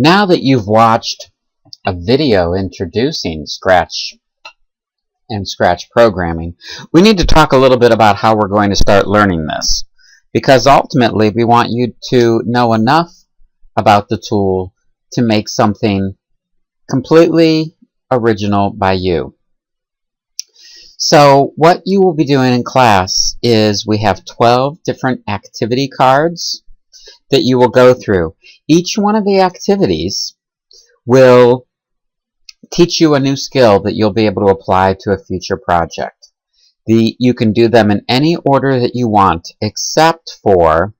Now that you've watched a video introducing Scratch and Scratch programming, we need to talk a little bit about how we're going to start learning this. Because ultimately, we want you to know enough about the tool to make something completely original by you. So what you will be doing in class is we have 12 different activity cards that you will go through. Each one of the activities will teach you a new skill that you'll be able to apply to a future project. You can do them in any order that you want except for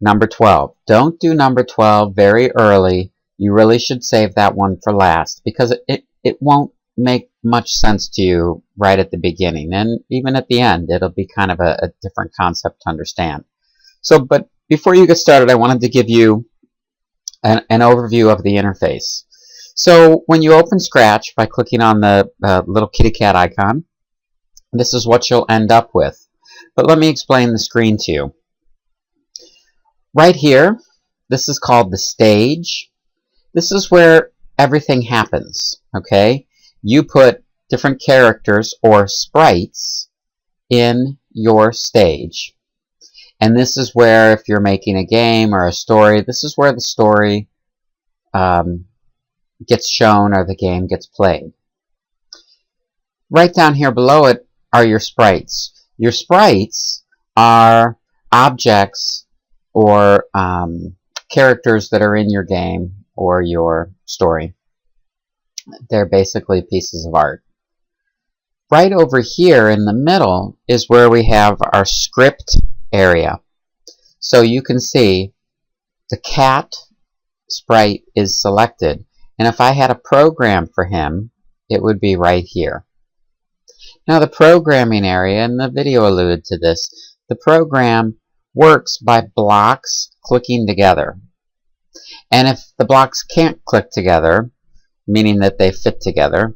number 12. Don't do number 12 very early. You really should save that one for last because it won't make much sense to you right at the beginning, and even at the end it'll be kind of a different concept to understand. But before you get started, I wanted to give you an overview of the interface. So when you open Scratch by clicking on the little kitty cat icon, this is what you'll end up with. But let me explain the screen to you. Right here, this is called the stage. This is where everything happens, okay? You put different characters or sprites in your stage. And this is where, if you're making a game or a story, this is where the story gets shown or the game gets played. Right down here below it are your sprites. Your sprites are objects or characters that are in your game or your story. They're basically pieces of art. Right over here in the middle is where we have our script area. So you can see the cat sprite is selected, and if I had a program for him, it would be right here. Now the programming area, and the video alluded to this, the program works by blocks clicking together. And if the blocks can't click together, meaning that they fit together,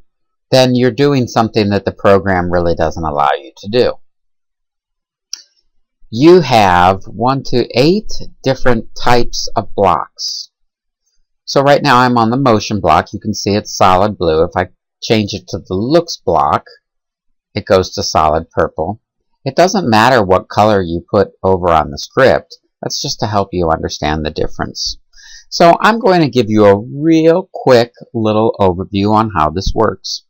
then you're doing something that the program really doesn't allow you to do. You have 1 to 8 different types of blocks. So right now I'm on the motion block. You can see it's solid blue. If I change it to the looks block, it goes to solid purple. It doesn't matter what color you put over on the script. That's just to help you understand the difference. So I'm going to give you a real quick little overview on how this works.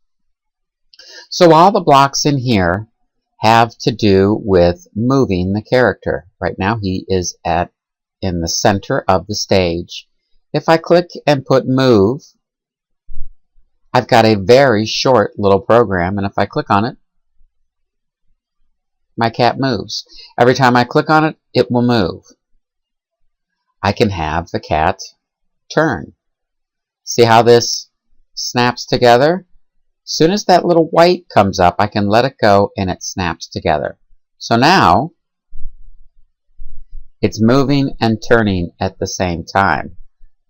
So all the blocks in here have to do with moving the character. Right now he is in the center of the stage. If I click and put move, I've got a very short little program, and if I click on it, my cat moves. Every time I click on it, it will move. I can have the cat turn. See how this snaps together? As soon as that little white comes up, I can let it go and it snaps together. So now it's moving and turning at the same time.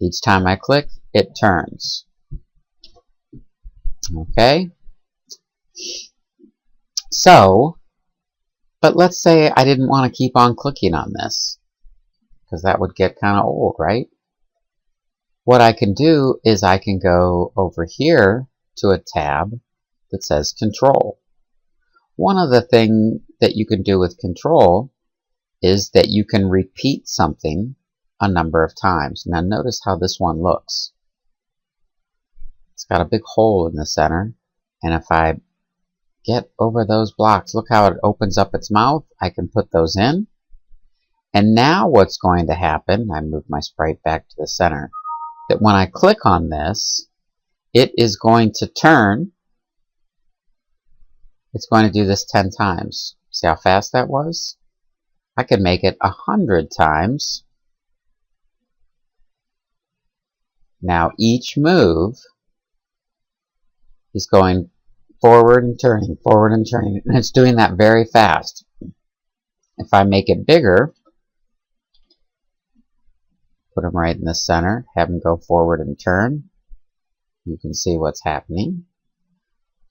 Each time I click, it turns. Okay? So, but let's say I didn't want to keep on clicking on this, because that would get kind of old, right? What I can do is I can go over here to a tab that says Control. One of the things that you can do with Control is that you can repeat something a number of times. Now notice how this one looks. It's got a big hole in the center, and if I get over those blocks, look how it opens up its mouth. I can put those in. And now what's going to happen, I move my sprite back to the center, that when I click on this, it is going to turn. It's going to do this 10 times. See how fast that was? I can make it 100 times. Now each move, he's going forward and turning, and it's doing that very fast. If I make it bigger, put him right in the center, have him go forward and turn, you can see what's happening.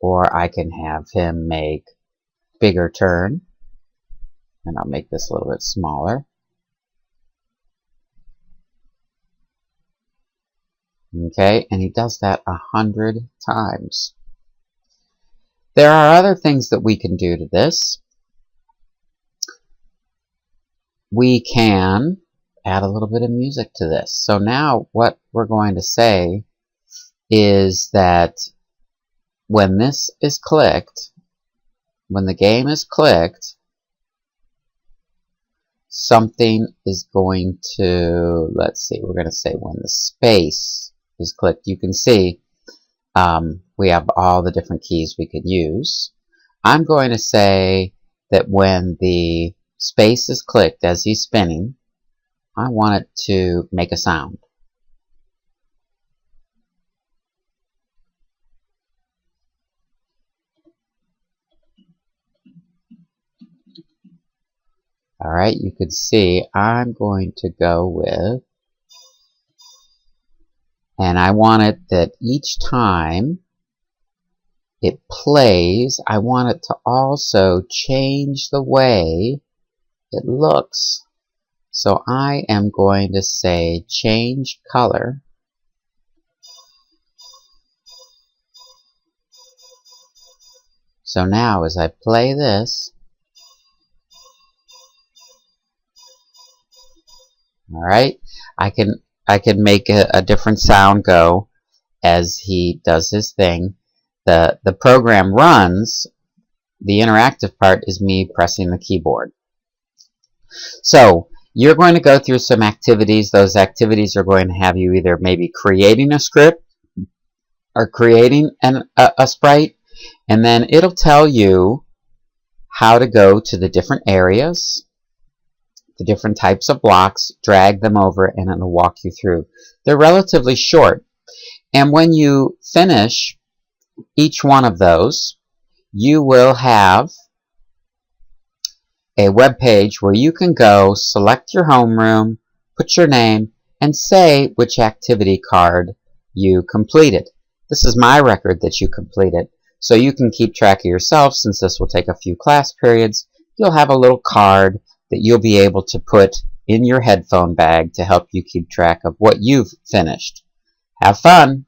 Or I can have him make bigger turn, and I'll make this a little bit smaller. Okay, and he does that 100 times. There are other things that we can do to this. We can add a little bit of music to this. So now what we're going to say is that when this is clicked, when the game is clicked, something is going to, let's see, we're going to say when the space is clicked. You can see we have all the different keys we could use. I'm going to say that when the space is clicked as he's spinning, I want it to make a sound. Alright, you can see I'm going to go with, and I want it that each time it plays, I want it to also change the way it looks. So I am going to say change color. So now as I play this, alright, I can make a different sound go as he does his thing. The program runs. The interactive part is me pressing the keyboard. So you're going to go through some activities. Those activities are going to have you either maybe creating a script or creating a sprite, and then it'll tell you how to go to the different areas, the different types of blocks, drag them over, and it'll walk you through. They're relatively short, and when you finish each one of those, you will have a web page where you can go select your homeroom, put your name, and say which activity card you completed. This is my record that you completed, so you can keep track of yourself. Since this will take a few class periods, you'll have a little card that you'll be able to put in your headphone bag to help you keep track of what you've finished. Have fun!